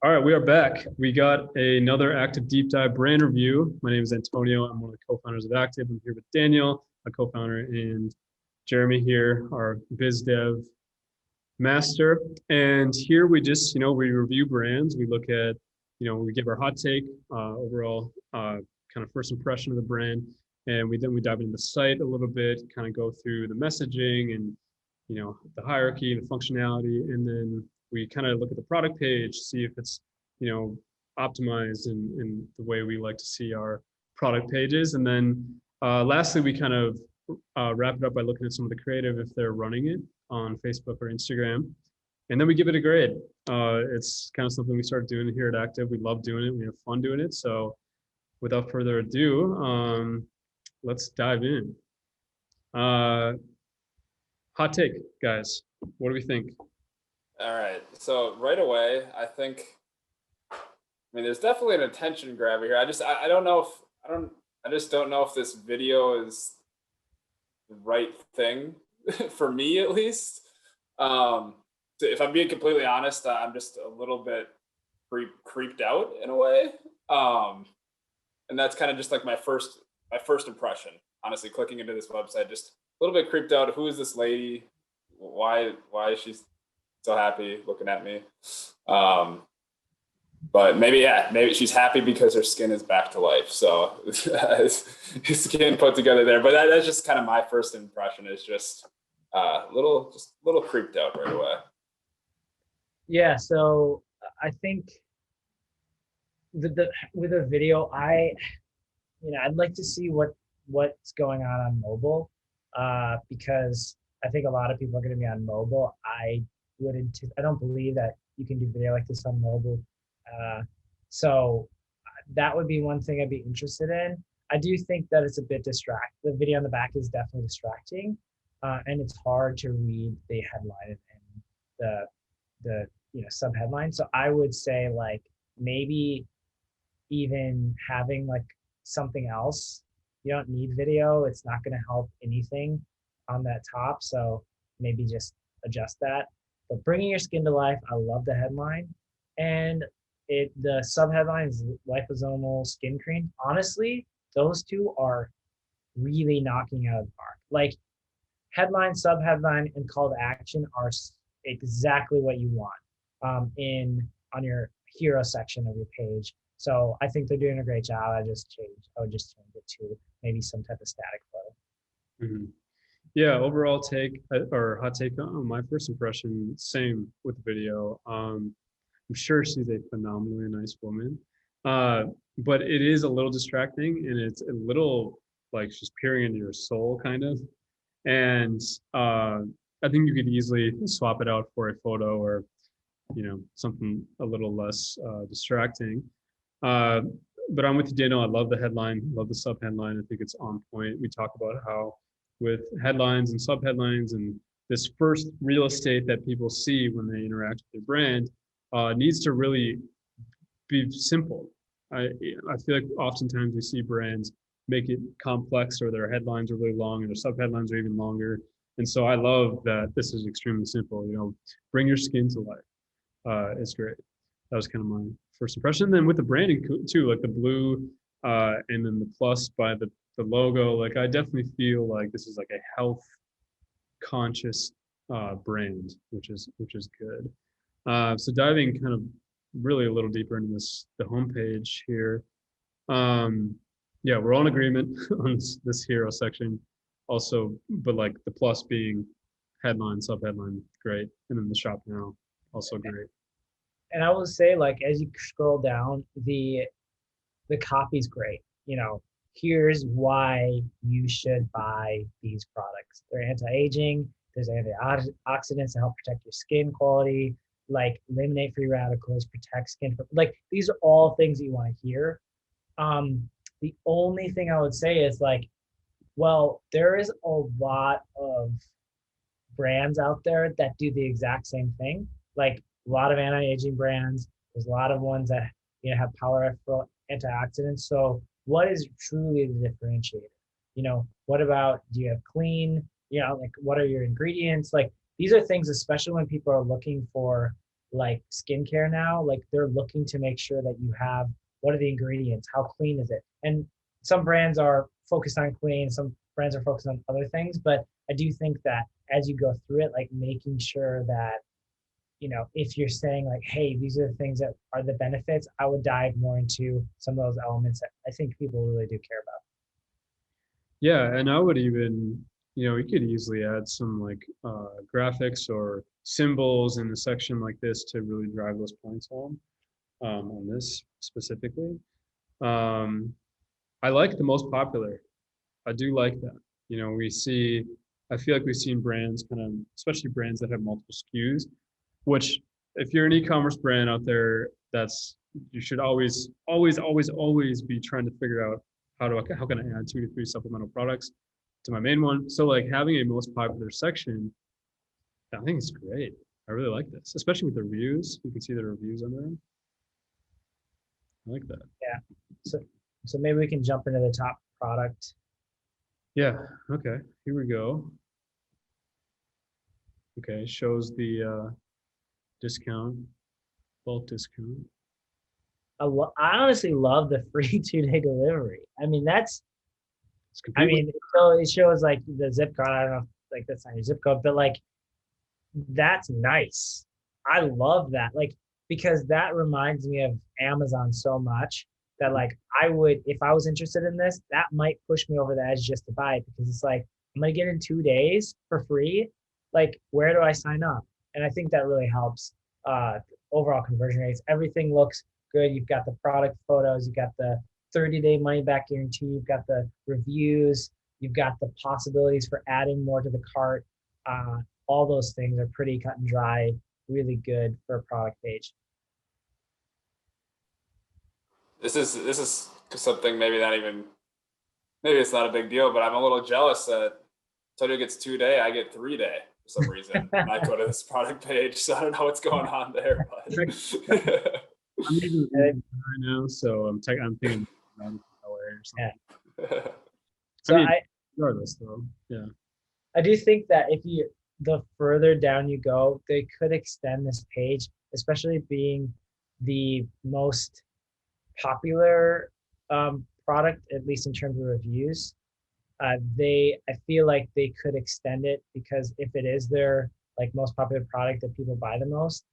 All right, we are back. We got another Active Deep Dive brand review. My name is Antonio. I'm one of the co-founders of Active. I'm here with Daniel, a co-founder, and Jeremy here, our biz dev master. And here we just, we review brands. We look at, we give our hot take, overall, kind of first impression of the brand. And we dive into the site a little bit, kind of go through the messaging and, the hierarchy and the functionality. And then we kind of look at the product page, see if it's, you know, optimized in the way we like to see our product pages. And then lastly, we kind of wrap it up by looking at some of the creative if they're running it on Facebook or Instagram. And then we give it a grade. It's kind of something we started doing here at Active. We love doing it. We have fun doing it. So without further ado, let's dive in. Hot take, guys. What do we think? All right. So right away, there's definitely an attention grabber here. I just don't know if this video is the right thing for me, at least. If I'm being completely honest, I'm just a little bit creeped out in a way. And that's kind of just like my first impression, honestly, clicking into this website, just a little bit creeped out. Who is this lady? Why is she so happy looking at me? But maybe she's happy because her skin is back to life. So skin put together there. But that's just kind of my first impression, is just a little creeped out right away. Yeah, so I think with a video, I'd like to see what's going on mobile, because I think a lot of people are going to be on mobile. I don't believe that you can do video like this on mobile. So that would be one thing I'd be interested in. I do think that it's a bit distracting. The video on the back is definitely distracting, and it's hard to read the headline and the sub headline. So I would say like maybe even having like something else. You don't need video. It's not going to help anything on that top. So maybe just adjust that. But bringing your skin to life, I love the headline. And the subheadline is liposomal skin cream. Honestly, those two are really knocking out of the park. Like headline, subheadline, and call to action are exactly what you want on your hero section of your page. So I think they're doing a great job. I would just change it to maybe some type of static photo. Mm-hmm. Yeah, overall take or hot take on my first impression, same with the video. I'm sure she's a phenomenally nice woman, but it is a little distracting, and it's a little like she's peering into your soul, kind of. And I think you could easily swap it out for a photo or, something a little less distracting. But I'm with you, Daniel. I love the headline, love the sub headline. I think it's on point. We talk about how with headlines and sub headlines and this first real estate that people see when they interact with their brand needs to really be simple. I feel like oftentimes we see brands make it complex, or their headlines are really long and their sub headlines are even longer. And so I love that this is extremely simple. Bring your skin to life. It's great. That was kind of my first impression. And then with the branding too, like the blue and then the plus by the logo, like I definitely feel like this is like a health conscious brand, which is good. So diving kind of really a little deeper into the homepage here. Yeah, we're all in agreement on this hero section also, but like the plus being headline, sub headline, great. And then the shop now, also great. And I will say, like, as you scroll down, the copy's great. Here's why you should buy these products. They're anti-aging. There's antioxidants to help protect your skin quality, like eliminate free radicals, protect skin. Like these are all things that you want to hear. The only thing I would say is like, well, there is a lot of brands out there that do the exact same thing. Like a lot of anti-aging brands. There's a lot of ones that have powerful antioxidants. So what is truly the differentiator? What about, do you have clean? Like what are your ingredients? Like these are things, especially when people are looking for like skincare now, like they're looking to make sure that you have, what are the ingredients, how clean is it? And some brands are focused on clean, some brands are focused on other things, but I do think that as you go through it, like making sure that, if you're saying like, hey, these are the things that are the benefits, I would dive more into some of those elements that I think people really do care about. Yeah, and I would even, you could easily add some like graphics or symbols in a section like this to really drive those points home on this specifically. I like the most popular. I do like that. I feel like we've seen brands kind of, especially brands that have multiple SKUs, which if you're an e-commerce brand out there, you should always, always, always, always be trying to figure out how can I add 2 to 3 supplemental products to my main one. So like having a most popular section, I think it's great. I really like this, especially with the reviews. You can see the reviews on there. I like that. Yeah. So maybe we can jump into the top product. Yeah. Okay. Here we go. Okay. Shows the discount, bulk discount. I honestly love the free 2-day delivery. I mean, so it shows like the zip code. I don't know if like that's not your zip code, but like that's nice. I love that. Like, because that reminds me of Amazon so much that like I would, if I was interested in this, that might push me over the edge just to buy it, because it's like, I'm gonna get in 2 days for free. Like, where do I sign up? And I think that really helps overall conversion rates. Everything looks good. You've got the product photos, you've got the 30-day money back guarantee, you've got the reviews, you've got the possibilities for adding more to the cart. All those things are pretty cut and dry, really good for a product page. This is something maybe it's not a big deal, but I'm a little jealous that Antonio gets 2-day, I get 3-day for some reason. And I go to this product page, so I don't know what's going on there. But I'm even right now, so I'm thinking about it that way or something. Yeah. So regardless though, yeah. I do think that the further down you go, they could extend this page, especially being the most popular product, at least in terms of reviews. I feel like they could extend it, because if it is their like most popular product that people buy the most,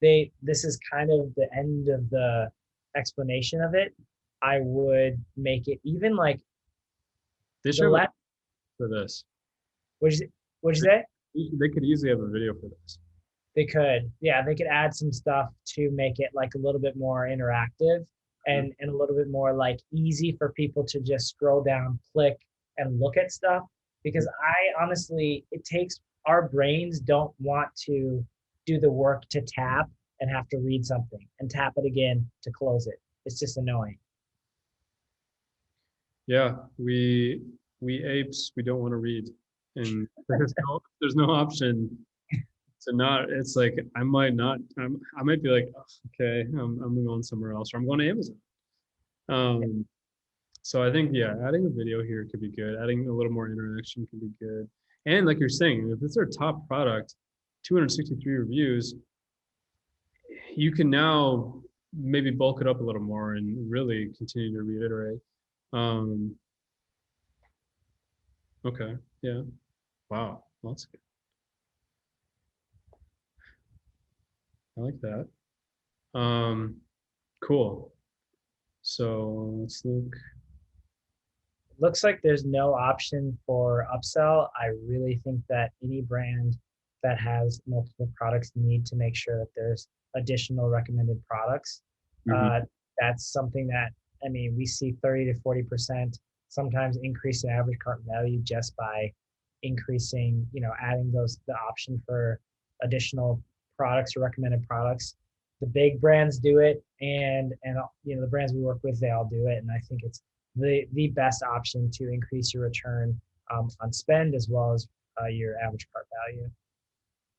this is kind of the end of the explanation of it. I would make it even like they should have for this. What'd you say? They could easily have a video for this. They could, yeah, they could add some stuff to make it like a little bit more interactive and a little bit more like easy for people to just scroll down, click, and look at stuff. Because I honestly, our brains don't want to do the work to tap and have to read something and tap it again to close it. It's just annoying. Yeah, we apes, we don't want to read, and there's no option to not. It's like I might be like, oh, okay, I'm going somewhere else, or I'm going to Amazon. So I think, yeah, adding a video here could be good. Adding a little more interaction could be good. And like you're saying, if it's our top product, 263 reviews, you can now maybe bulk it up a little more and really continue to reiterate. Okay, yeah. Wow, that's good. I like that. Cool. So let's look. Looks like there's no option for upsell. I really think that any brand that has multiple products need to make sure that there's additional recommended products. Mhm. That's something that, I mean, we see 30 to 40% sometimes increase in average cart value just by increasing, adding the option for additional products or recommended products. The big brands do it, and the brands we work with, they all do it, and I think it's the best option to increase your return on spend, as well as your average cart value.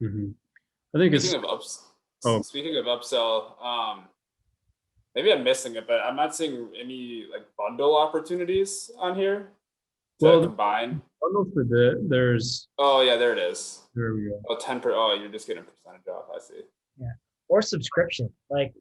Mhm. I think speaking of upsell, maybe I'm missing it, but I'm not seeing any like bundle opportunities on here to combine. Bundle for there's. Oh yeah, there it is. There we go. Oh, 10%. Oh, you're just getting a percentage off. I see. Yeah. or subscription. Like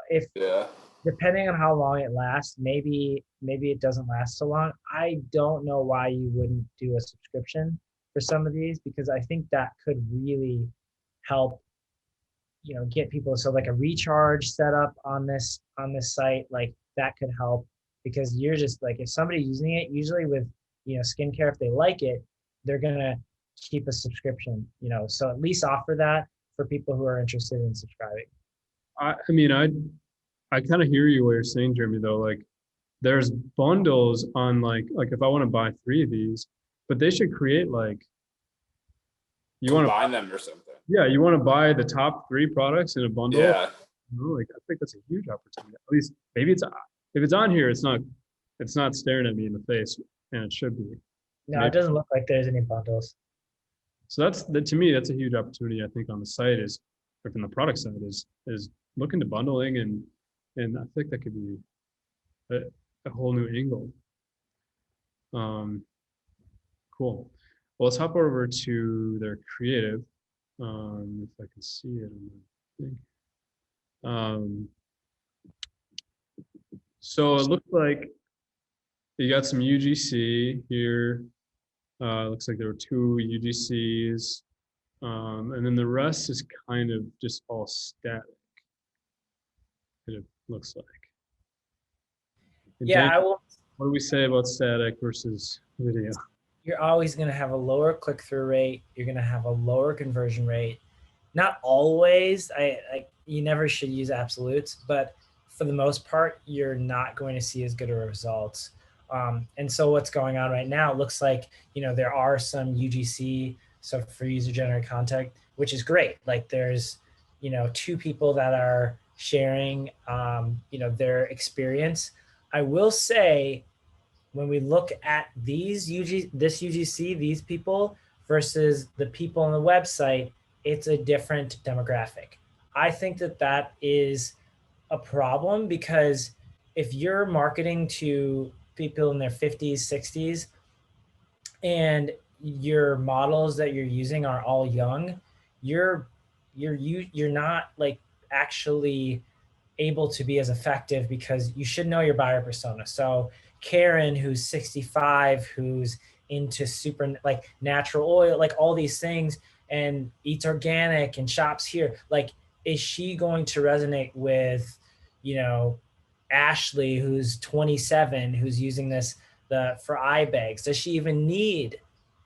if Yeah. depending on how long it lasts, maybe it doesn't last so long. I don't know why you wouldn't do a subscription for some of these, because I think that could really help, get people. So like a recharge setup on this site, like that could help, because you're just like, if somebody's using it, usually with skincare, if they like it, they're gonna keep a subscription, so at least offer that for people who are interested in subscribing. I mean, I kind of hear you what you're saying, Jeremy, though. Like there's bundles on like if I want to buy 3 of these, but they should create like you want to Combine them or something. yeah, you want to buy the top 3 products in a bundle. Yeah. Like I think that's a huge opportunity. At least maybe if it's on here, it's not staring at me in the face, and it should be. No, Maybe. it doesn't look like there's any bundles. So to me, that's a huge opportunity. I think on the site is, or from the product side is look into bundling, and I think that could be a whole new angle. Cool. Well, let's hop over to their creative. If I can see it on the thing. So it looks like you got some UGC here. Looks like there were 2 UGCs. And then the rest is kind of just all static. It looks like. And Yeah, Dan, I will. what do we say about static versus video? You're always going to have a lower click-through rate. You're going to have a lower conversion rate. Not always. You never should use absolutes, but for the most part, you're not going to see as good of results. And so what's going on right now, it looks like, there are some UGC, so for user-generated content, which is great. Like there's, 2 people that are sharing, their experience. I will say, when we look at this UGC, these people versus the people on the website, it's a different demographic. I think that is a problem, because if you're marketing to people in their 50s, 60s, and your models that you're using are all young, you're not like actually able to be as effective, because you should know your buyer persona. So Karen, who's 65, who's into super like natural oil, like all these things, and eats organic and shops here, like, is she going to resonate with, Ashley, who's 27, who's using this for eye bags? Does she even need,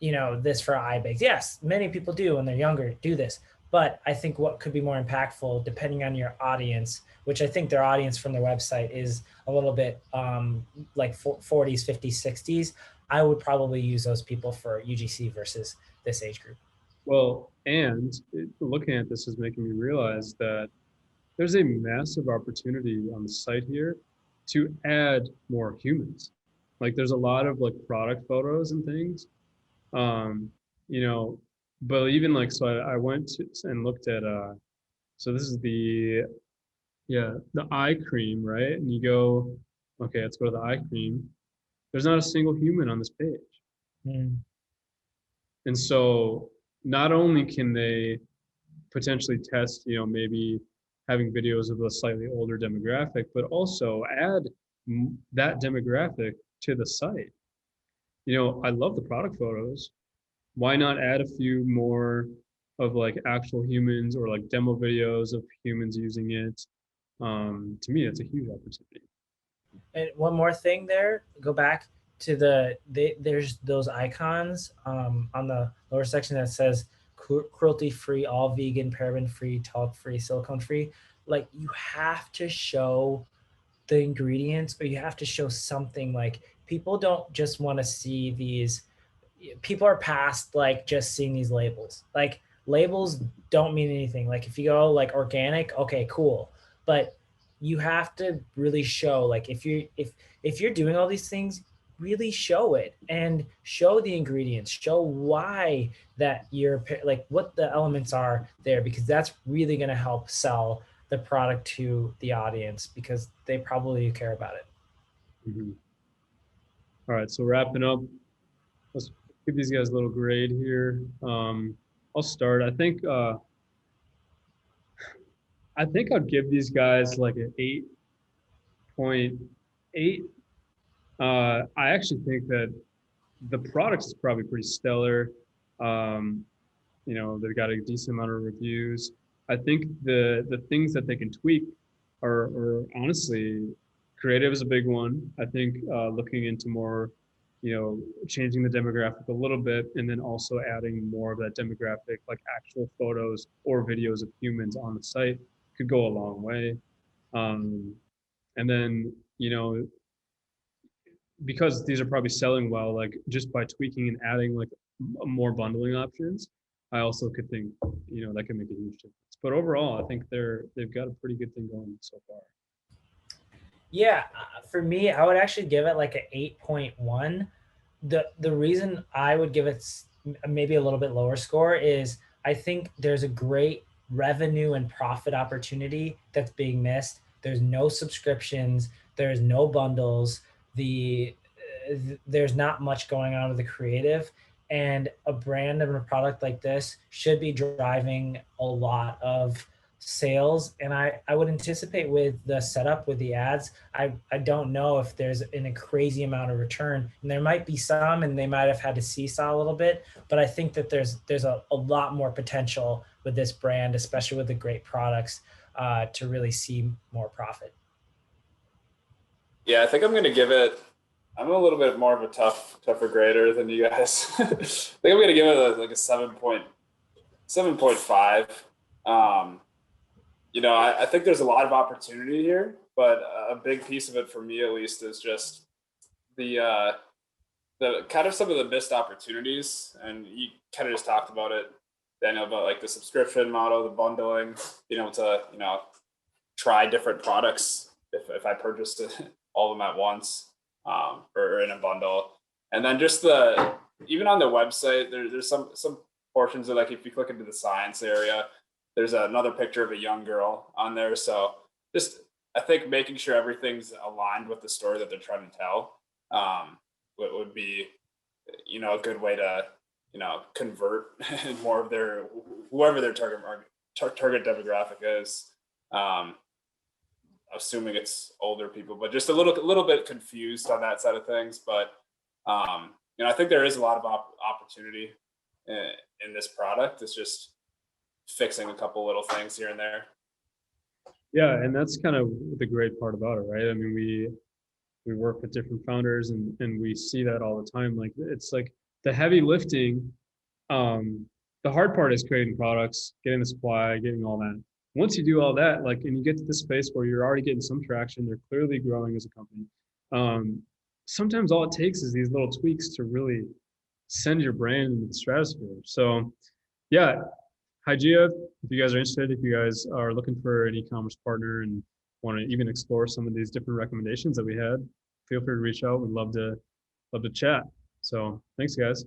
this for eye bags? Yes, many people do when they're younger do this. But I think what could be more impactful, depending on your audience, which I think their audience from their website is a little bit like 40s, 50s, 60s, I would probably use those people for UGC versus this age group. Well, and looking at this is making me realize that there's a massive opportunity on the site here to add more humans. Like there's a lot of like product photos and things, you know, but even like, so I went and looked at, so this is the eye cream, right? And you go, okay, let's go to the eye cream. There's not a single human on this page. Mm. And so not only can they potentially test, maybe having videos of a slightly older demographic, but also add that demographic to the site. I love the product photos. Why not add a few more of like actual humans or like demo videos of humans using it? To me, it's a huge opportunity. And one more thing there, go back to there's those icons on the lower section that says cruelty-free, all vegan, paraben-free, talc-free, silicone-free. Like, you have to show the ingredients, or you have to show something. Like, people don't just want to see these. People are past like just seeing these labels. Like, labels don't mean anything. Like, if you go like organic, okay, cool, but you have to really show, like, if you're doing all these things, really show it and show the ingredients, show why that you're like what the elements are there, because that's really going to help sell the product to the audience, because they probably care about it. Mm-hmm. All right, so wrapping up, let's give these guys a little grade here. I'll start. I think I think I'd give these guys like an 8.8. I actually think that the product is probably pretty stellar. Um, they've got a decent amount of reviews. I think the things that they can tweak are honestly, creative is a big one. I think looking into more, changing the demographic a little bit, and then also adding more of that demographic, like actual photos or videos of humans on the site, could go a long way. Um, and then, because these are probably selling well, like just by tweaking and adding like more bundling options, I also could think, that could make a huge difference. But overall, I think they've got a pretty good thing going so far. Yeah, for me, I would actually give it like an 8.1. The reason I would give it maybe a little bit lower score is I think there's a great revenue and profit opportunity that's being missed. There's no subscriptions, there's no bundles, there's not much going on with the creative, and a brand and a product like this should be driving a lot of sales. And I would anticipate with the setup with the ads, I don't know if there's a crazy amount of return, and there might be some, and they might have had to seesaw a little bit, but I think that there's a lot more potential with this brand, especially with the great products, to really see more profit. Yeah, I think I'm going to give it. I'm a little bit more of a tougher grader than you guys. I think I'm going to give it like a 7.5. I think there's a lot of opportunity here, but a big piece of it for me, at least, is just the kind of some of the missed opportunities. And you kind of just talked about it, Daniel, about like the subscription model, the bundling, being able to, try different products if I purchased all of them at once, or in a bundle. And then just even on the website, there's some portions of, like, if you click into the science area, there's another picture of a young girl on there. So just, I think making sure everything's aligned with the story that they're trying to tell, would be, a good way to, convert more of whoever their target demographic is. Assuming it's older people, but just a little bit confused on that side of things. But I think there is a lot of opportunity in this product. It's just fixing a couple little things here and there. Yeah, and that's kind of the great part about it, right? I mean, we work with different founders, and we see that all the time. Like, it's like the heavy lifting. The hard part is creating products, getting the supply, getting all that. Once you do all that, like, and you get to the space where you're already getting some traction, they're clearly growing as a company. Sometimes all it takes is these little tweaks to really send your brand into the stratosphere. So yeah, Hygieia, if you guys are interested, if you guys are looking for an e-commerce partner and want to even explore some of these different recommendations that we had, feel free to reach out. We'd love to chat. So thanks, guys.